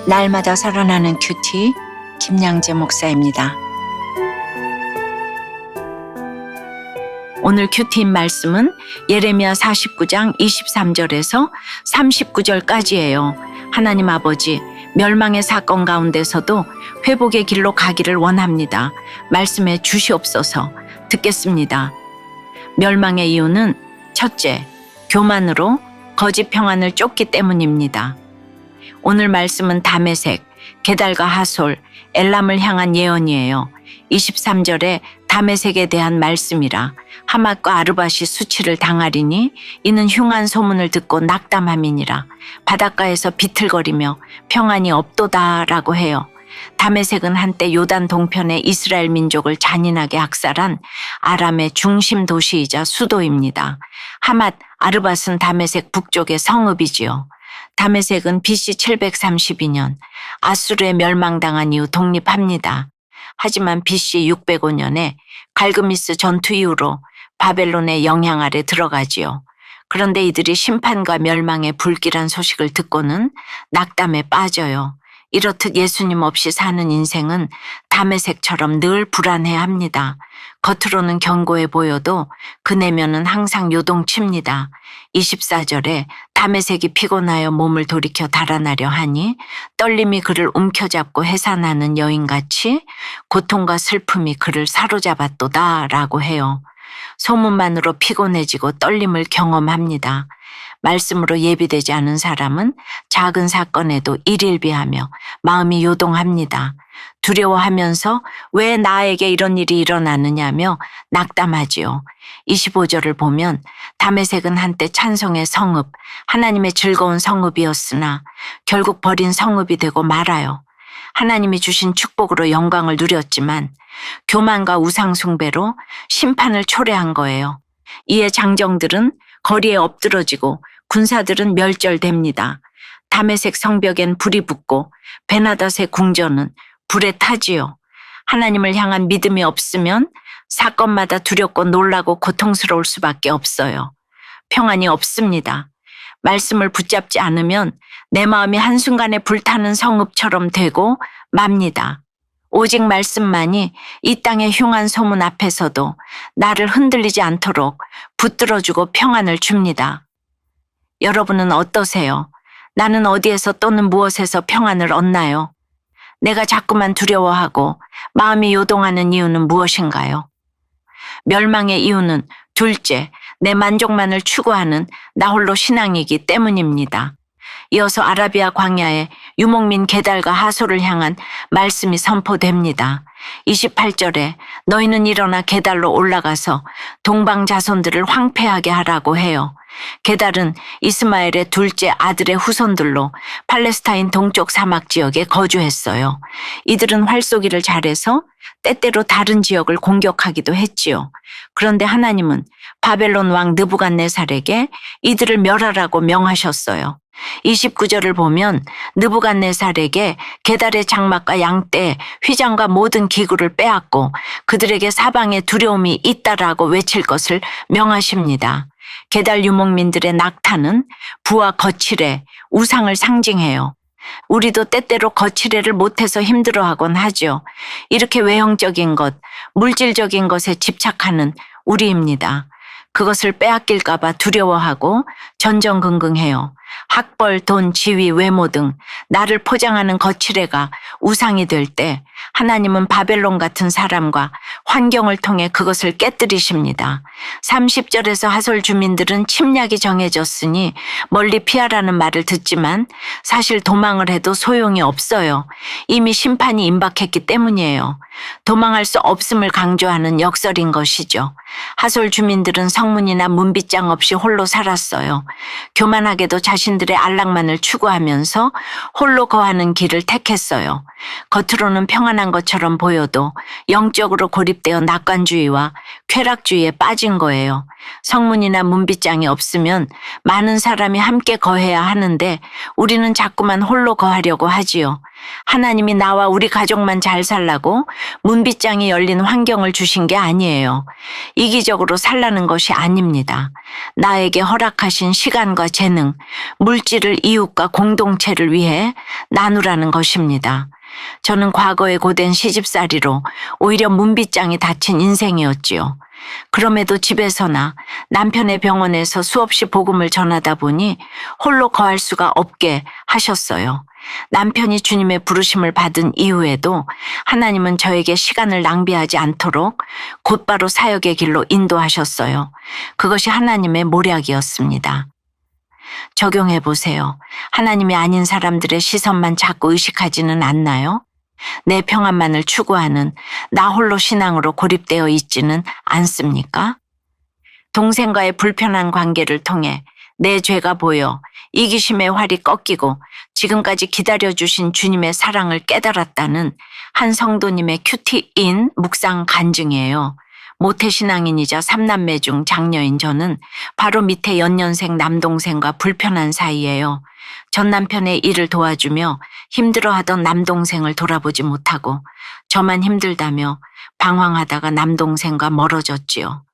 날마다 살아나는 큐티 김양재 목사입니다. 오늘 큐티인 말씀은 예레미야 49장 23절에서 39절까지예요. 하나님 아버지, 멸망의 사건 가운데서도 회복의 길로 가기를 원합니다. 말씀해 주시옵소서. 듣겠습니다. 멸망의 이유는 첫째, 교만으로 거짓 평안을 쫓기 때문입니다. 오늘 말씀은 다메섹, 게달과 하솔, 엘람을 향한 예언이에요. 23절에 다메섹에 대한 말씀이라 하맛과 아르밧이 수치를 당하리니 이는 흉한 소문을 듣고 낙담함이니라. 바닷가에서 비틀거리며 평안이 없도다라고 해요. 다메섹은 한때 요단 동편의 이스라엘 민족을 잔인하게 학살한 아람의 중심 도시이자 수도입니다. 하맛, 아르밧은 다메섹 북쪽의 성읍이지요. 다메섹은 BC 732년 아수르에 멸망당한 이후 독립합니다. 하지만 BC 605년에 갈그미스 전투 이후로 바벨론의 영향 아래 들어가지요. 그런데 이들이 심판과 멸망의 불길한 소식을 듣고는 낙담에 빠져요. 이렇듯 예수님 없이 사는 인생은 다메섹처럼 늘 불안해합니다. 겉으로는 견고해 보여도 그 내면은 항상 요동칩니다. 24절에 다메섹이 피곤하여 몸을 돌이켜 달아나려 하니 떨림이 그를 움켜잡고 해산하는 여인같이 고통과 슬픔이 그를 사로잡았도다 라고 해요. 소문만으로 피곤해지고 떨림을 경험합니다. 말씀으로 예비되지 않은 사람은 작은 사건에도 일일비하며 마음이 요동합니다. 두려워하면서 왜 나에게 이런 일이 일어나느냐며 낙담하지요. 25절을 보면 다메섹은 한때 찬송의 성읍, 하나님의 즐거운 성읍이었으나 결국 버린 성읍이 되고 말아요. 하나님이 주신 축복으로 영광을 누렸지만 교만과 우상숭배로 심판을 초래한 거예요. 이에 장정들은 거리에 엎드러지고 군사들은 멸절됩니다. 다메섹 성벽엔 불이 붙고 베나닷의 궁전은 불에 타지요. 하나님을 향한 믿음이 없으면 사건마다 두렵고 놀라고 고통스러울 수밖에 없어요. 평안이 없습니다. 말씀을 붙잡지 않으면 내 마음이 한순간에 불타는 성읍처럼 되고 맙니다. 오직 말씀만이 이 땅의 흉한 소문 앞에서도 나를 흔들리지 않도록 붙들어주고 평안을 줍니다. 여러분은 어떠세요? 나는 어디에서 또는 무엇에서 평안을 얻나요? 내가 자꾸만 두려워하고 마음이 요동하는 이유는 무엇인가요? 멸망의 이유는 둘째, 내 만족만을 추구하는 나 홀로 신앙이기 때문입니다. 이어서 아라비아 광야에 유목민 게달과 하솔을 향한 말씀이 선포됩니다. 28절에 너희는 일어나 게달로 올라가서 동방 자손들을 황폐하게 하라고 해요. 게달은 이스마엘의 둘째 아들의 후손들로 팔레스타인 동쪽 사막 지역에 거주했어요. 이들은 활쏘기를 잘해서 때때로 다른 지역을 공격하기도 했지요. 그런데 하나님은 바벨론 왕 느부갓네살에게 이들을 멸하라고 명하셨어요. 29절을 보면 느부갓네살에게 게달의 장막과 양떼, 휘장과 모든 기구를 빼앗고 그들에게 사방에 두려움이 있다라고 외칠 것을 명하십니다. 게달 유목민들의 낙타는 부와 거칠애, 우상을 상징해요. 우리도 때때로 거칠애를 못해서 힘들어하곤 하죠. 이렇게 외형적인 것, 물질적인 것에 집착하는 우리입니다. 그것을 빼앗길까 봐 두려워하고 전전긍긍해요. 학벌, 돈, 지위, 외모 등 나를 포장하는 거칠애가 우상이 될 때 하나님은 바벨론 같은 사람과 환경을 통해 그것을 깨뜨리십니다. 30절에서 하솔 주민들은 침략이 정해졌으니 멀리 피하라는 말을 듣지만 사실 도망을 해도 소용이 없어요. 이미 심판이 임박했기 때문이에요. 도망할 수 없음을 강조하는 역설인 것이죠. 하솔 주민들은 성문이나 문빗장 없이 홀로 살았어요. 교만하게도 자신들의 안락만을 추구하면서 홀로 거하는 길을 택했어요. 겉으로는 평안한 것처럼 보여도 영적으로 고립되어 낙관주의와 쾌락주의에 빠진 거예요. 성문이나 문빗장이 없으면 많은 사람이 함께 거해야 하는데 우리는 자꾸만 홀로 거하려고 하지요. 하나님이 나와 우리 가족만 잘 살라고 문빗장이 열린 환경을 주신 게 아니에요. 이기적으로 살라는 것이 아닙니다. 나에게 허락하신 시간과 재능, 물질을 이웃과 공동체를 위해 나누라는 것입니다. 저는 과거에 고된 시집살이로 오히려 문빗장이 닫힌 인생이었지요. 그럼에도 집에서나 남편의 병원에서 수없이 복음을 전하다 보니 홀로 거할 수가 없게 하셨어요. 남편이 주님의 부르심을 받은 이후에도 하나님은 저에게 시간을 낭비하지 않도록 곧바로 사역의 길로 인도하셨어요. 그것이 하나님의 모략이었습니다. 적용해 보세요. 하나님이 아닌 사람들의 시선만 자꾸 의식하지는 않나요? 내 평안만을 추구하는 나 홀로 신앙으로 고립되어 있지는 않습니까? 동생과의 불편한 관계를 통해 내 죄가 보여 이기심의 활이 꺾이고 지금까지 기다려주신 주님의 사랑을 깨달았다는 한 성도님의 큐티인 묵상 간증이에요. 모태신앙인이자 3남매 중 장녀인 저는 바로 밑에 연년생 남동생과 불편한 사이예요. 전 남편의 일을 도와주며 힘들어하던 남동생을 돌아보지 못하고 저만 힘들다며 방황하다가 남동생과 멀어졌지요.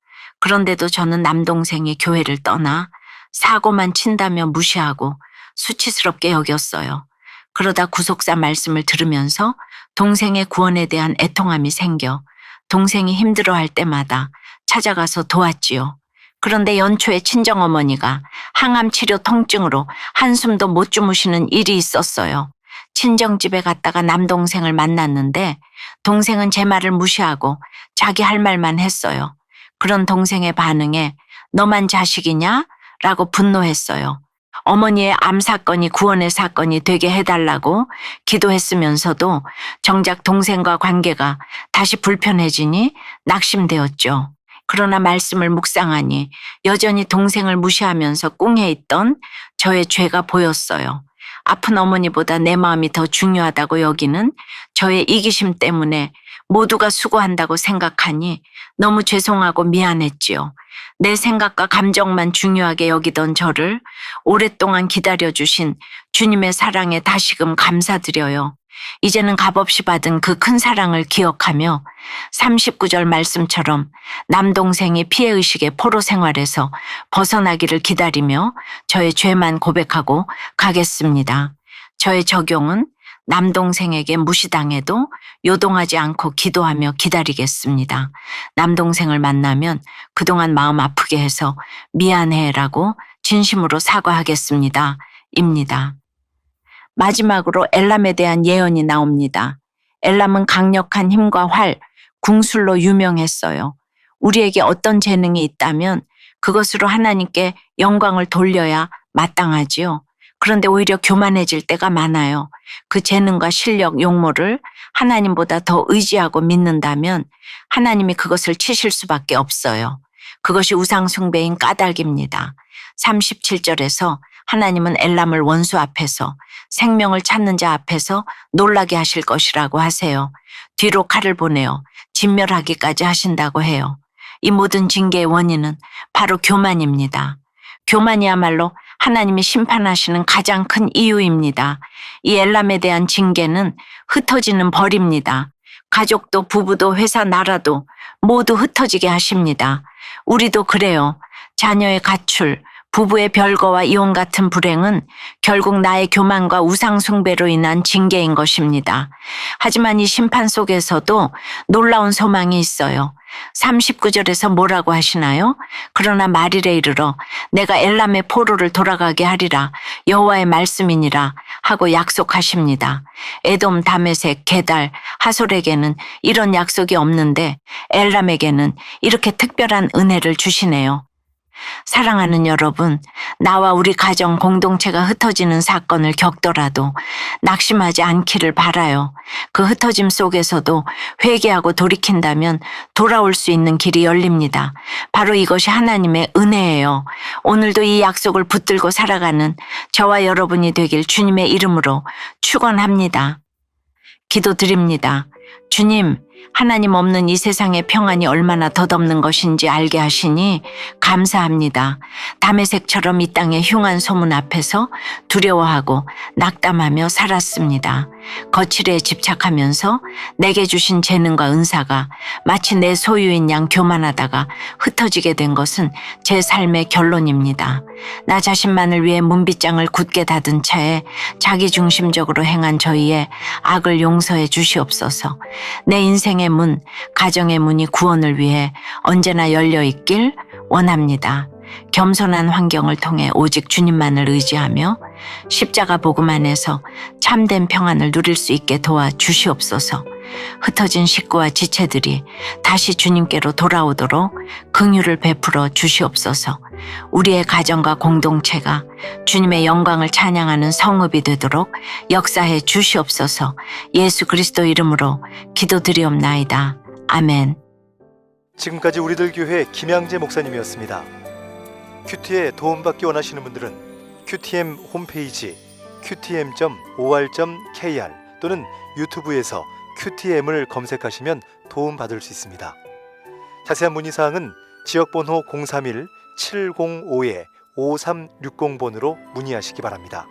그런데도 저는 남동생이 교회를 떠나 사고만 친다며 무시하고 수치스럽게 여겼어요. 그러다 구속사 말씀을 들으면서 동생의 구원에 대한 애통함이 생겨 동생이 힘들어할 때마다 찾아가서 도왔지요. 그런데 연초에 친정어머니가 항암치료 통증으로 한숨도 못 주무시는 일이 있었어요. 친정집에 갔다가 남동생을 만났는데 동생은 제 말을 무시하고 자기 할 말만 했어요. 그런 동생의 반응에 너만 자식이냐? 라고 분노했어요. 어머니의 암 사건이 구원의 사건이 되게 해달라고 기도했으면서도 정작 동생과 관계가 다시 불편해지니 낙심되었죠. 그러나 말씀을 묵상하니 여전히 동생을 무시하면서 꿍해 있던 저의 죄가 보였어요. 아픈 어머니보다 내 마음이 더 중요하다고 여기는 저의 이기심 때문에 모두가 수고한다고 생각하니 너무 죄송하고 미안했지요. 내 생각과 감정만 중요하게 여기던 저를 오랫동안 기다려주신 주님의 사랑에 다시금 감사드려요. 이제는 값없이 받은 그 큰 사랑을 기억하며 39절 말씀처럼 남동생이 피해의식의 포로 생활에서 벗어나기를 기다리며 저의 죄만 고백하고 가겠습니다. 저의 적용은 남동생에게 무시당해도 요동하지 않고 기도하며 기다리겠습니다. 남동생을 만나면 그동안 마음 아프게 해서 미안해라고 진심으로 사과하겠습니다. 입니다. 마지막으로 엘람에 대한 예언이 나옵니다. 엘람은 강력한 힘과 활, 궁술로 유명했어요. 우리에게 어떤 재능이 있다면 그것으로 하나님께 영광을 돌려야 마땅하지요. 그런데 오히려 교만해질 때가 많아요. 그 재능과 실력, 용모를 하나님보다 더 의지하고 믿는다면 하나님이 그것을 치실 수밖에 없어요. 그것이 우상숭배인 까닭입니다. 37절에서 하나님은 엘람을 원수 앞에서 생명을 찾는 자 앞에서 놀라게 하실 것이라고 하세요. 뒤로 칼을 보내어 진멸하기까지 하신다고 해요. 이 모든 징계의 원인은 바로 교만입니다. 교만이야말로 하나님이 심판하시는 가장 큰 이유입니다. 이 엘람에 대한 징계는 흩어지는 벌입니다. 가족도 부부도 회사 나라도 모두 흩어지게 하십니다. 우리도 그래요. 자녀의 가출, 부부의 별거와 이혼 같은 불행은 결국 나의 교만과 우상숭배로 인한 징계인 것입니다. 하지만 이 심판 속에서도 놀라운 소망이 있어요. 39절에서 뭐라고 하시나요? 그러나 말일에 이르러 내가 엘람의 포로를 돌아가게 하리라 여호와의 말씀이니라 하고 약속하십니다. 에돔, 다메섹, 게달, 하솔에게는 이런 약속이 없는데 엘람에게는 이렇게 특별한 은혜를 주시네요. 사랑하는 여러분, 나와 우리 가정 공동체가 흩어지는 사건을 겪더라도 낙심하지 않기를 바라요. 그 흩어짐 속에서도 회개하고 돌이킨다면 돌아올 수 있는 길이 열립니다. 바로 이것이 하나님의 은혜예요. 오늘도 이 약속을 붙들고 살아가는 저와 여러분이 되길 주님의 이름으로 축원합니다. 기도드립니다. 주님, 하나님 없는 이 세상의 평안이 얼마나 덧없는 것인지 알게 하시니 감사합니다. 다메섹처럼 이 땅의 흉한 소문 앞에서 두려워하고 낙담하며 살았습니다. 거칠에 집착하면서 내게 주신 재능과 은사가 마치 내 소유인 양 교만하다가 흩어지게 된 것은 제 삶의 결론입니다. 나 자신만을 위해 문빗장을 굳게 닫은 채에 자기중심적으로 행한 저희의 악을 용서해 주시옵소서. 내 인생의 문, 가정의 문이 구원을 위해 언제나 열려 있길 원합니다. 겸손한 환경을 통해 오직 주님만을 의지하며 십자가 복음 안에서 참된 평안을 누릴 수 있게 도와 주시옵소서. 흩어진 식구와 지체들이 다시 주님께로 돌아오도록 긍휼을 베풀어 주시옵소서. 우리의 가정과 공동체가 주님의 영광을 찬양하는 성읍이 되도록 역사해 주시옵소서. 예수 그리스도 이름으로 기도드리옵나이다. 아멘. 지금까지 우리들 교회 김양재 목사님이었습니다. 큐티에 도움받기 원하시는 분들은 QTM 홈페이지 qtm.or.kr 또는 유튜브에서 QTM을 검색하시면 도움받을 수 있습니다. 자세한 문의사항은 지역번호 031-705-5360번으로 문의하시기 바랍니다.